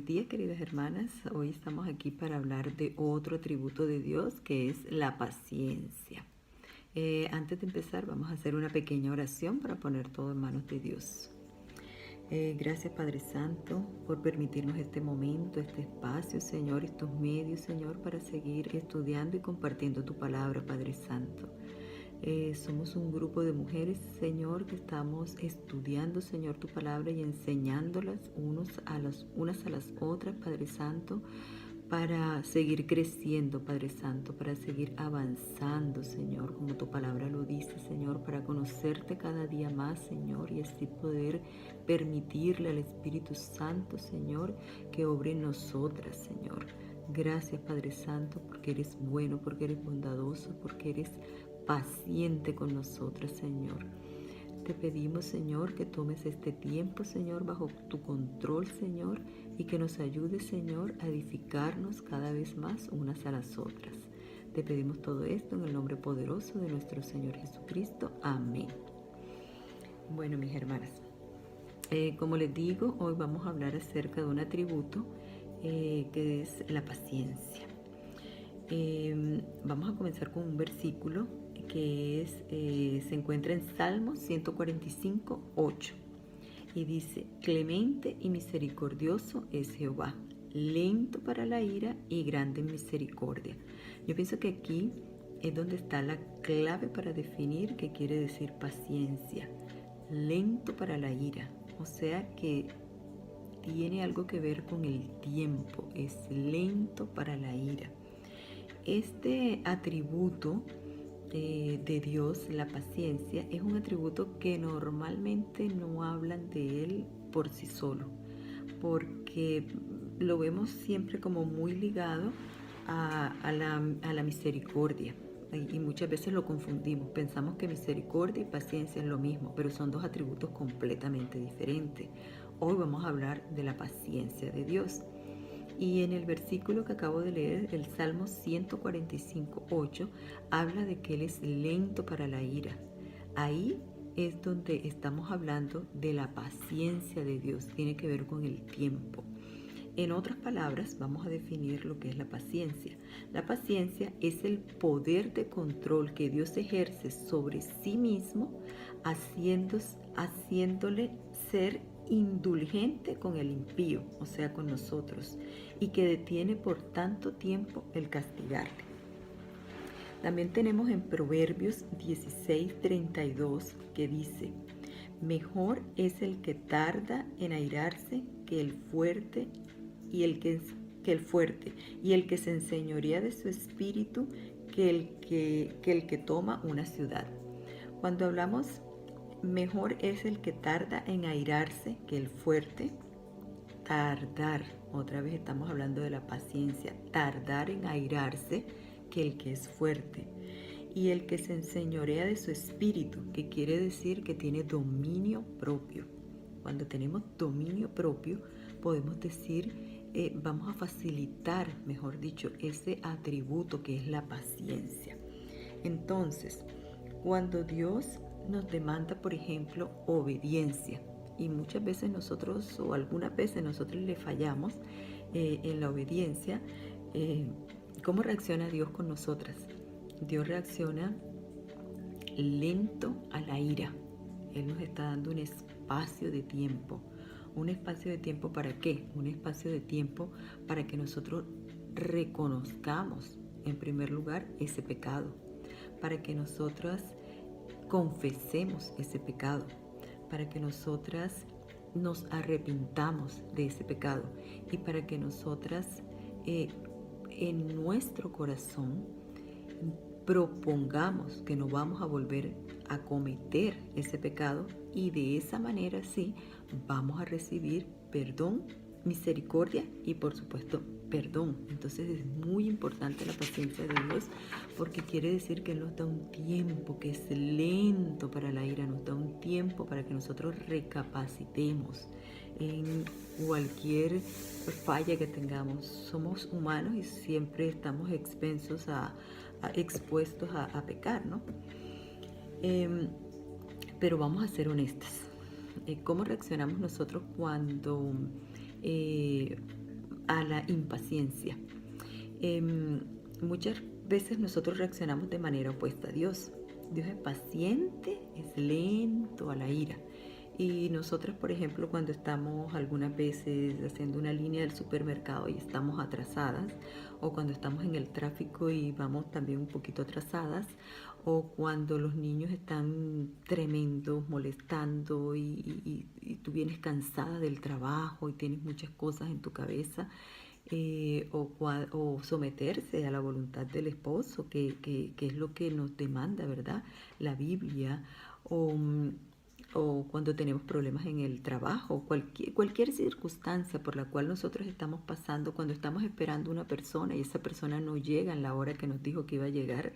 días, queridas hermanas. Hoy estamos aquí para hablar de otro atributo de Dios, que es la paciencia. Antes de empezar, vamos a hacer una pequeña oración para poner todo en manos de Dios. Gracias, Padre Santo, por permitirnos este momento, este espacio, Señor, estos medios, Señor, para seguir estudiando y compartiendo tu palabra, Padre Santo. Somos un grupo de mujeres, Señor, que estamos estudiando, Señor, tu palabra y enseñándolas unas a las otras, Padre Santo, para seguir creciendo, Padre Santo, para seguir avanzando, Señor, como tu palabra lo dice, Señor, para conocerte cada día más, Señor, y así poder permitirle al Espíritu Santo, Señor, que obre en nosotras, Señor. Gracias, Padre Santo, porque eres bueno, porque eres bondadoso, porque eres paciente con nosotras, Señor. Te pedimos, Señor, que tomes este tiempo, Señor, bajo tu control, Señor, y que nos ayudes, Señor, a edificarnos cada vez más unas a las otras. Te pedimos todo esto en el nombre poderoso de nuestro Señor Jesucristo. Amén. Bueno, mis hermanas, como les digo, hoy vamos a hablar acerca de un atributo que es la paciencia. Vamos a comenzar con un versículo que se encuentra en Salmos 145, 8. Y dice: clemente y misericordioso es Jehová, lento para la ira y grande en misericordia. Yo pienso que aquí es donde está la clave para definir qué quiere decir paciencia. Lento para la ira, o sea que tiene algo que ver con el tiempo, es lento para la ira. Este atributo de Dios, la paciencia, es un atributo que normalmente no hablan de él por sí solo, porque lo vemos siempre como muy ligado a la misericordia. Y muchas veces lo confundimos, pensamos que misericordia y paciencia es lo mismo, pero son dos atributos completamente diferentes. Hoy vamos a hablar de la paciencia de Dios. Y en el versículo que acabo de leer, el Salmo 145, 8, habla de que Él es lento para la ira. Ahí es donde estamos hablando de la paciencia de Dios, tiene que ver con el tiempo. En otras palabras, vamos a definir lo que es la paciencia. La paciencia es el poder de control que Dios ejerce sobre sí mismo, haciéndole ser indulgente con el impío, o sea, con nosotros, y que detiene por tanto tiempo el castigarle. También tenemos en Proverbios 16:32 que dice: mejor es el que tarda en airarse que el fuerte y el que se enseñorea de su espíritu que el que toma una ciudad. Cuando hablamos mejor es el que tarda en airarse que el fuerte, tardar, otra vez estamos hablando de la paciencia, tardar en airarse que el que es fuerte. Y el que se enseñorea de su espíritu, que quiere decir que tiene dominio propio. Cuando tenemos dominio propio, podemos decir, vamos a facilitar, mejor dicho, ese atributo que es la paciencia. Entonces, cuando Dios nos demanda, por ejemplo, obediencia, y muchas veces nosotros, o algunas veces nosotros le fallamos en la obediencia, ¿cómo reacciona Dios con nosotras? Dios reacciona lento a la ira. Él nos está dando un espacio de tiempo. ¿Un espacio de tiempo para qué? Un espacio de tiempo para que nosotros reconozcamos, en primer lugar, ese pecado. Para que nosotras confesemos ese pecado. Para que nosotras nos arrepintamos de ese pecado. Y para que nosotras en nuestro corazón propongamos que no vamos a volver a cometer ese pecado, y de esa manera sí vamos a recibir perdón, misericordia y por supuesto perdón. Entonces es muy importante la paciencia de Dios, porque quiere decir que Él nos da un tiempo que es lento para la ira, nos da un tiempo para que nosotros recapacitemos en cualquier falla que tengamos. Somos humanos y siempre estamos expuestos a pecar, ¿no? Pero vamos a ser honestas. ¿Cómo reaccionamos nosotros cuando a la impaciencia. Muchas veces nosotros reaccionamos de manera opuesta a Dios. Dios es paciente, es lento a la ira. Y nosotros, por ejemplo, cuando estamos algunas veces haciendo una línea del supermercado y estamos atrasadas, o cuando estamos en el tráfico y vamos también un poquito atrasadas, o cuando los niños están tremendos, molestando y tú vienes cansada del trabajo y tienes muchas cosas en tu cabeza, o someterse a la voluntad del esposo, que es lo que nos demanda, ¿verdad? La Biblia, o cuando tenemos problemas en el trabajo, cualquier circunstancia por la cual nosotros estamos pasando, cuando estamos esperando una persona y esa persona no llega en la hora que nos dijo que iba a llegar,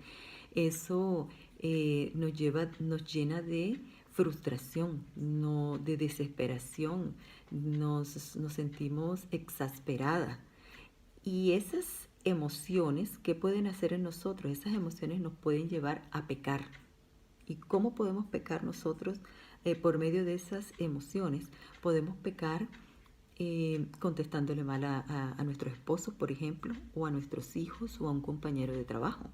eso nos llena de frustración, no de desesperación, nos sentimos exasperadas. Y esas emociones, ¿qué pueden hacer en nosotros? Esas emociones nos pueden llevar a pecar. ¿Y cómo podemos pecar nosotros? Por medio de esas emociones podemos pecar contestándole mal a nuestros esposos, por ejemplo, o a nuestros hijos, o a un compañero de trabajo,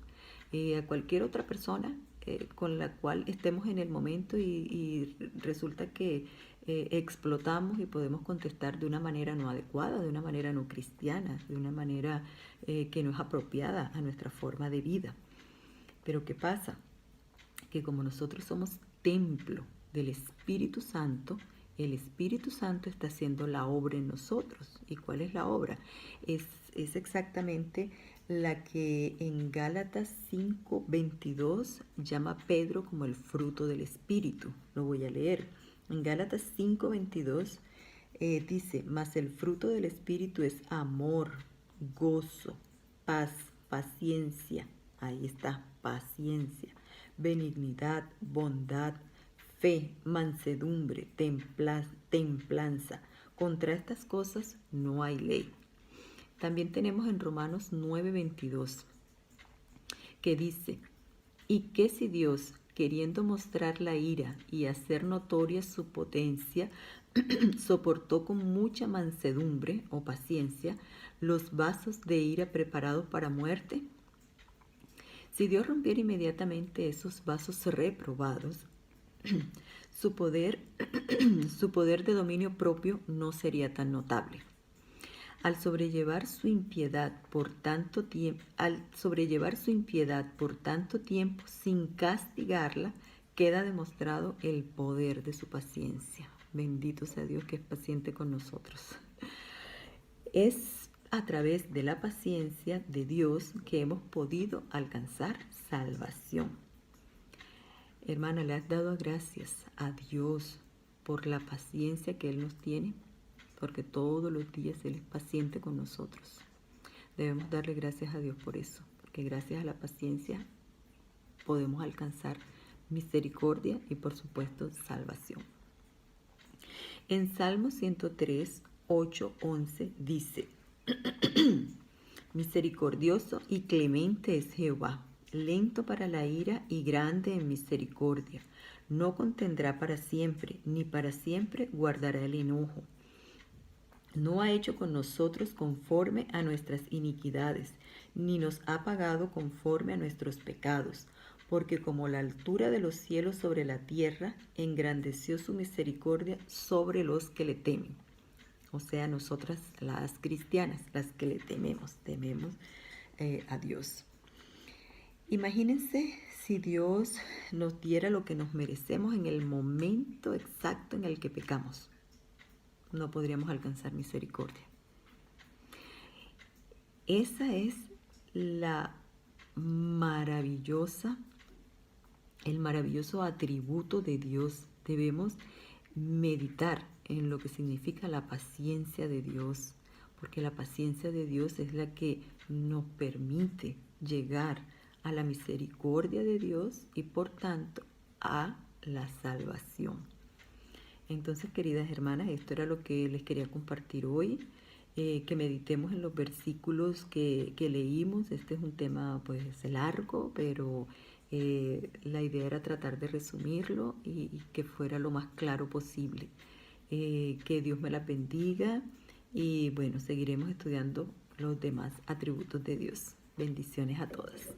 a cualquier otra persona con la cual estemos en el momento, y resulta que explotamos y podemos contestar de una manera no adecuada, de una manera no cristiana, de una manera que no es apropiada a nuestra forma de vida. Pero ¿qué pasa? Que como nosotros somos templo del Espíritu Santo, el Espíritu Santo está haciendo la obra en nosotros. ¿Y cuál es la obra? Es exactamente la que en Gálatas 5:22 llama Pedro como el fruto del Espíritu. Lo voy a leer. En Gálatas 5:22 dice: mas el fruto del Espíritu es amor, gozo, paz, paciencia. Ahí está, paciencia, benignidad, bondad, fe, mansedumbre, templanza. Contra estas cosas no hay ley. También tenemos en Romanos 9:22, que dice: y que si Dios, queriendo mostrar la ira y hacer notoria su potencia, soportó con mucha mansedumbre o paciencia los vasos de ira preparados para muerte. Si Dios rompiera inmediatamente esos vasos reprobados, su poder de dominio propio no sería tan notable. Al sobrellevar su impiedad por tanto tiempo sin castigarla, queda demostrado el poder de su paciencia. Bendito sea Dios, que es paciente con nosotros. Es a través de la paciencia de Dios que hemos podido alcanzar salvación. Hermana, ¿le has dado gracias a Dios por la paciencia que Él nos tiene? Porque todos los días Él es paciente con nosotros. Debemos darle gracias a Dios por eso, porque gracias a la paciencia podemos alcanzar misericordia y, por supuesto, salvación. En Salmo 103, 8, 11 dice: misericordioso y clemente es Jehová, lento para la ira y grande en misericordia. No contendrá para siempre, ni para siempre guardará el enojo. No ha hecho con nosotros conforme a nuestras iniquidades, ni nos ha pagado conforme a nuestros pecados, porque como la altura de los cielos sobre la tierra, engrandeció su misericordia sobre los que le temen. O sea, nosotras las cristianas, las que le tememos a Dios. Imagínense si Dios nos diera lo que nos merecemos en el momento exacto en el que pecamos. No podríamos alcanzar misericordia. Esa es el maravilloso atributo de Dios. Debemos meditar en lo que significa la paciencia de Dios, porque la paciencia de Dios es la que nos permite llegar a la misericordia de Dios y, por tanto, a la salvación. Entonces, queridas hermanas, esto era lo que les quería compartir hoy, que meditemos en los versículos que leímos. Este es un tema pues largo, pero la idea era tratar de resumirlo y que fuera lo más claro posible. Que Dios me la bendiga Y bueno, seguiremos estudiando los demás atributos de Dios. Bendiciones a todas.